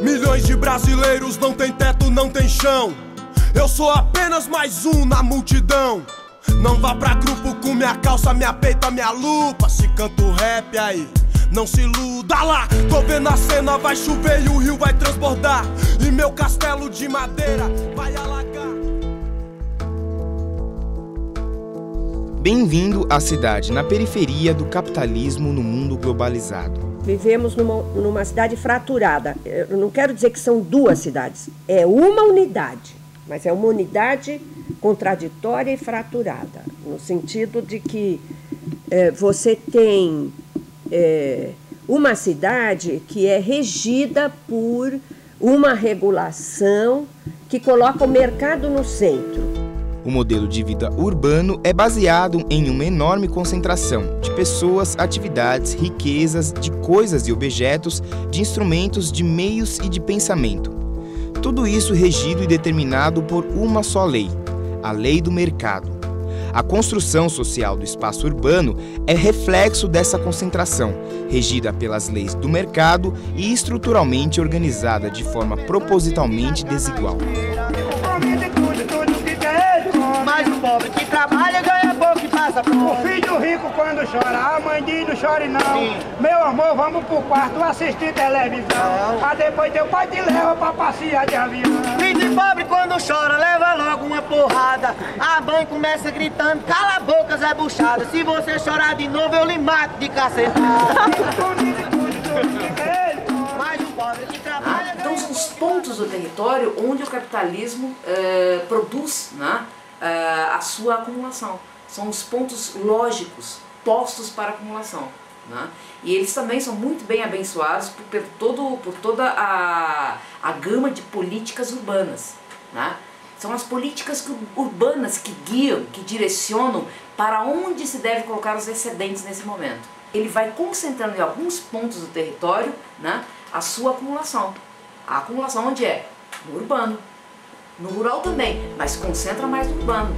Milhões de brasileiros não tem teto, não tem chão. Eu sou apenas mais um na multidão. Não vá pra grupo com minha calça, minha peita, minha lupa. Se canto rap aí, não se iluda lá. Tô vendo a cena, vai chover e o rio vai transbordar. E meu castelo de madeira vai alagar. Bem-vindo à cidade na periferia do capitalismo no mundo globalizado. Vivemos numa cidade fraturada. Eu não quero dizer que são duas cidades, é uma unidade, mas é uma unidade contraditória e fraturada, no sentido de que você tem uma cidade que é regida por uma regulação que coloca o mercado no centro. O modelo de vida urbano é baseado em uma enorme concentração de pessoas, atividades, riquezas, de coisas e objetos, de instrumentos, de meios e de pensamento. Tudo isso regido e determinado por uma só lei, a lei do mercado. A construção social do espaço urbano é reflexo dessa concentração, regida pelas leis do mercado e estruturalmente organizada de forma propositalmente desigual. Mas o pobre que trabalha ganha pouco e passa por. O filho rico quando chora, a mãe diz não chore não. Sim. Meu amor, vamos pro quarto assistir televisão. Ah, depois teu pai te leva pra passear de avião. Filho de pobre quando chora, leva logo uma porrada. A mãe começa gritando, cala a boca, Zé Buchada. Se você chorar de novo, eu lhe mato de cacetada. Mas o pobre que trabalha... Então são os pontos do território onde o capitalismo produz, né, a sua acumulação. São os pontos lógicos postos para acumulação, né? E eles também são muito bem abençoados por toda a gama de políticas urbanas, né? São as políticas urbanas que guiam, que direcionam para onde se deve colocar os excedentes nesse momento. Ele vai concentrando em alguns pontos do território, né, a sua acumulação. A acumulação onde é? No urbano. No rural também, mas concentra mais no urbano.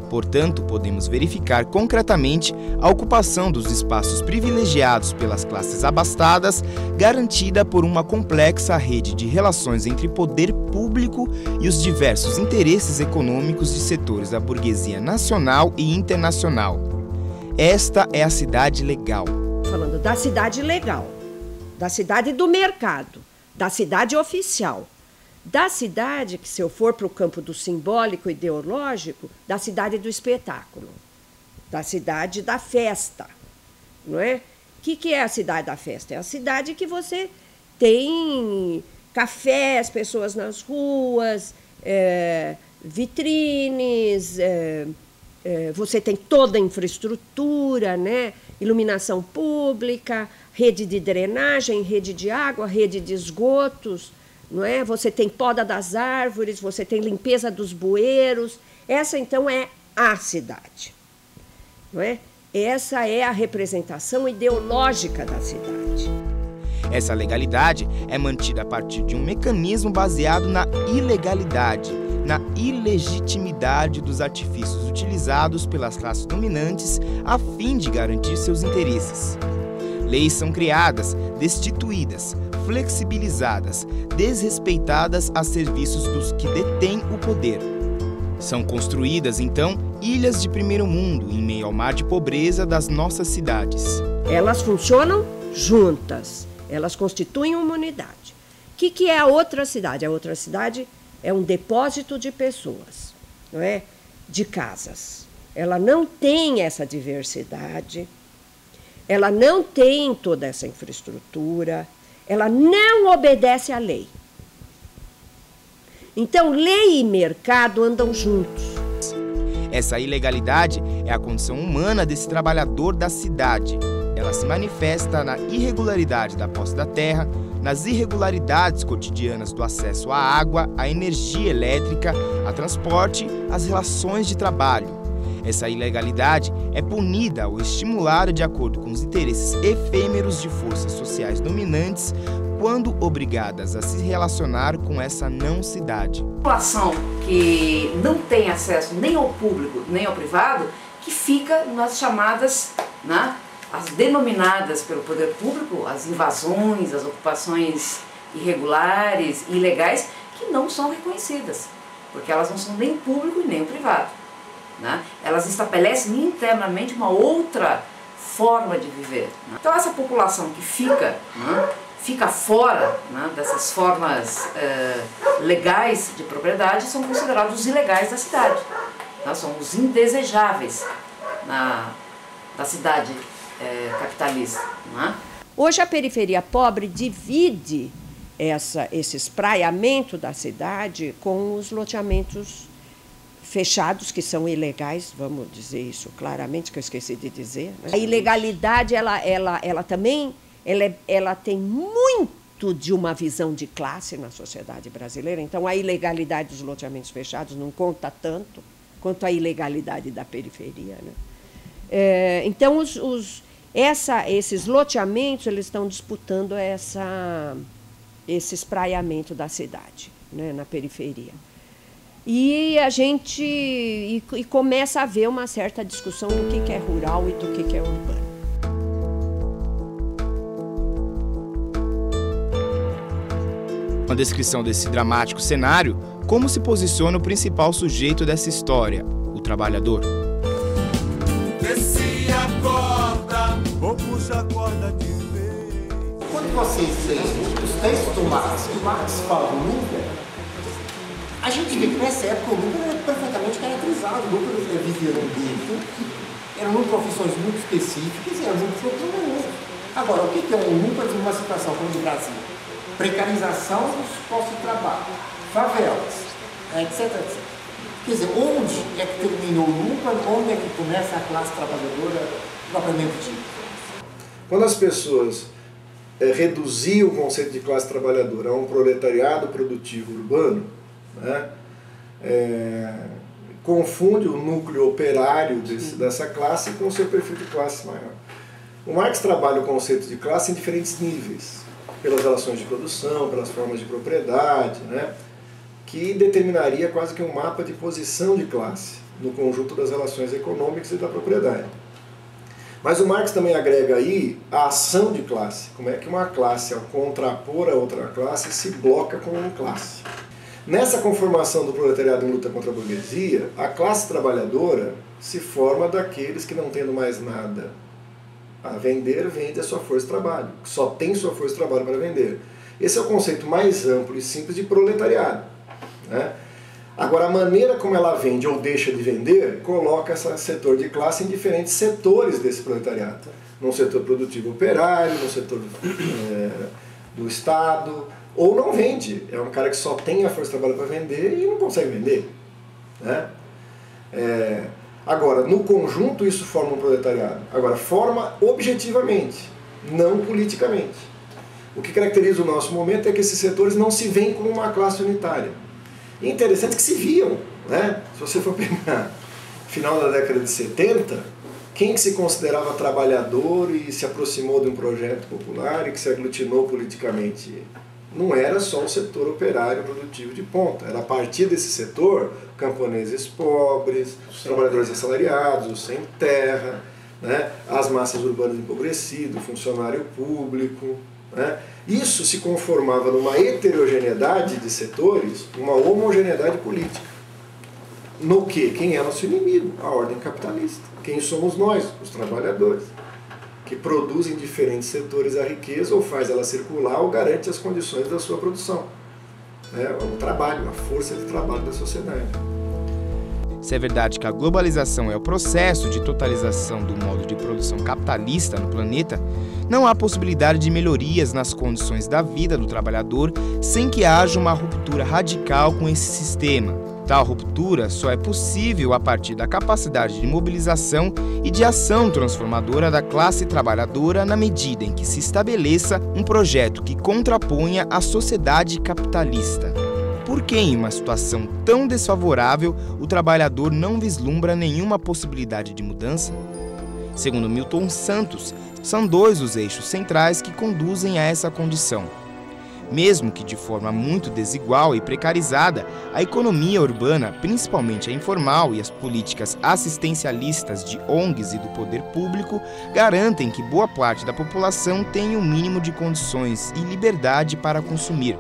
Portanto, podemos verificar concretamente a ocupação dos espaços privilegiados pelas classes abastadas, garantida por uma complexa rede de relações entre poder público e os diversos interesses econômicos de setores da burguesia nacional e internacional. Esta é a cidade legal. Falando da cidade legal, da cidade do mercado, da cidade oficial, da cidade que, se eu for para o campo do simbólico e ideológico, da cidade do espetáculo, da cidade da festa, não é? O que é a cidade da festa? É a cidade que você tem cafés, pessoas nas ruas, vitrines, você tem toda a infraestrutura, né? Iluminação pública, rede de drenagem, rede de água, rede de esgotos, não é? Você tem poda das árvores, você tem limpeza dos bueiros. Essa, então, é a cidade, não é? Essa é a representação ideológica da cidade. Essa legalidade é mantida a partir de um mecanismo baseado na ilegalidade, na ilegitimidade dos artifícios utilizados pelas classes dominantes a fim de garantir seus interesses. Leis são criadas, destituídas, flexibilizadas, desrespeitadas a serviços dos que detêm o poder. São construídas, então, ilhas de primeiro mundo em meio ao mar de pobreza das nossas cidades. Elas funcionam juntas, elas constituem uma unidade. O que é a outra cidade? A outra cidade é um depósito de pessoas, não é? De casas. Ela não tem essa diversidade, ela não tem toda essa infraestrutura, ela não obedece à lei. Então, lei e mercado andam juntos. Essa ilegalidade é a condição humana desse trabalhador da cidade. Ela se manifesta na irregularidade da posse da terra, nas irregularidades cotidianas do acesso à água, à energia elétrica, a transporte, às relações de trabalho. Essa ilegalidade é punida ou estimulada de acordo com os interesses efêmeros de forças sociais dominantes quando obrigadas a se relacionar com essa não-cidade. A população que não tem acesso nem ao público nem ao privado que fica nas chamadas, né, as denominadas pelo poder público, as invasões, as ocupações irregulares, ilegais, que não são reconhecidas, porque elas não são nem público e nem privado, né? Elas estabelecem internamente uma outra forma de viver, né? Então essa população que fica, né, fica fora, né, dessas formas legais de propriedade são considerados os ilegais da cidade, né? São os indesejáveis da cidade capitalista, né? Hoje a periferia pobre divide esse espraiamento da cidade com os loteamentos fechados, que são ilegais, vamos dizer isso claramente, que eu esqueci de dizer, né? A ilegalidade, ela também tem muito de uma visão de classe na sociedade brasileira. Então, a ilegalidade dos loteamentos fechados não conta tanto quanto a ilegalidade da periferia, né? Então, esses loteamentos, eles estão disputando esse espraiamento da cidade, né, na periferia. E a gente e começa a haver uma certa discussão do que é rural e do que é urbano. Na descrição desse dramático cenário, como se posiciona o principal sujeito dessa história, o trabalhador? Desce a corda, ou puxa a corda de vez. Quando vocês leem os textos do Marx, que Marx fala do Lucas, a gente vê que nessa época o Lucas era perfeitamente caracterizado. O Lucas vivia num gueto, eram profissões muito específicas e eram muito profissionais. Agora, o que é um Lucas numa situação como no Brasil? Precarização dos postos de trabalho, favelas, etc, etc. Quer dizer, onde é que terminou o Lucas, onde é que começa a classe trabalhadora propriamente dita? Quando as pessoas reduziam o conceito de classe trabalhadora a um proletariado produtivo urbano, né, confunde o núcleo operário dessa classe com o seu perfil de classe maior. O Marx trabalha o conceito de classe em diferentes níveis, pelas relações de produção, pelas formas de propriedade, né, que determinaria quase que um mapa de posição de classe no conjunto das relações econômicas e da propriedade. Mas o Marx também agrega aí a ação de classe, como é que uma classe, ao contrapor a outra classe, se bloca com uma classe. Nessa conformação do proletariado em luta contra a burguesia, a classe trabalhadora se forma daqueles que, não tendo mais nada a vender, vende a sua força de trabalho, que só tem sua força de trabalho para vender. Esse é o conceito mais amplo e simples de proletariado, né? Agora, a maneira como ela vende ou deixa de vender coloca esse setor de classe em diferentes setores desse proletariado. Num setor produtivo operário, no setor do Estado, ou não vende. É um cara que só tem a força de trabalho para vender e não consegue vender, né? Agora, no conjunto isso forma um proletariado. Agora, forma objetivamente, não politicamente. O que caracteriza o nosso momento é que esses setores não se veem como uma classe unitária. E interessante que se viam, né? Se você for pegar final da década de 70, quem que se considerava trabalhador e se aproximou de um projeto popular e que se aglutinou politicamente? Não era só o setor operário produtivo de ponta, era a partir desse setor, camponeses pobres, os trabalhadores assalariados, os sem terra, né? As massas urbanas empobrecidas, o funcionário público, né? Isso se conformava numa heterogeneidade de setores, uma homogeneidade política. No que? Quem é nosso inimigo? A ordem capitalista. Quem somos nós? Os trabalhadores, que produzem em diferentes setores a riqueza, ou faz ela circular, ou garante as condições da sua produção. O trabalho, a força de trabalho da sociedade. Se é verdade que a globalização é o processo de totalização do modo de produção capitalista no planeta, não há possibilidade de melhorias nas condições da vida do trabalhador sem que haja uma ruptura radical com esse sistema. Tal ruptura só é possível a partir da capacidade de mobilização e de ação transformadora da classe trabalhadora na medida em que se estabeleça um projeto que contraponha a sociedade capitalista. Por que, em uma situação tão desfavorável, o trabalhador não vislumbra nenhuma possibilidade de mudança? Segundo Milton Santos, são dois os eixos centrais que conduzem a essa condição. Mesmo que de forma muito desigual e precarizada, a economia urbana, principalmente a informal, e as políticas assistencialistas de ONGs e do poder público garantem que boa parte da população tenha o mínimo de condições e liberdade para consumir.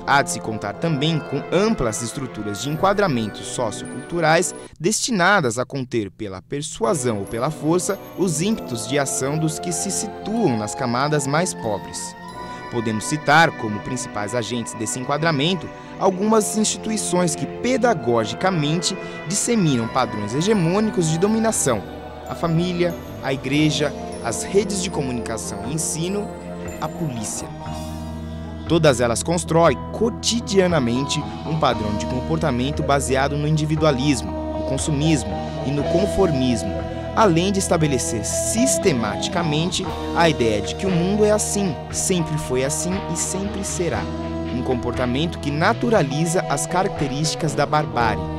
Há de se contar também com amplas estruturas de enquadramento socioculturais destinadas a conter pela persuasão ou pela força os ímpetos de ação dos que se situam nas camadas mais pobres. Podemos citar como principais agentes desse enquadramento algumas instituições que pedagogicamente disseminam padrões hegemônicos de dominação: a família, a igreja, as redes de comunicação e ensino, a polícia. Todas elas constroem cotidianamente um padrão de comportamento baseado no individualismo, no consumismo e no conformismo, além de estabelecer sistematicamente a ideia de que o mundo é assim, sempre foi assim e sempre será. Um comportamento que naturaliza as características da barbárie.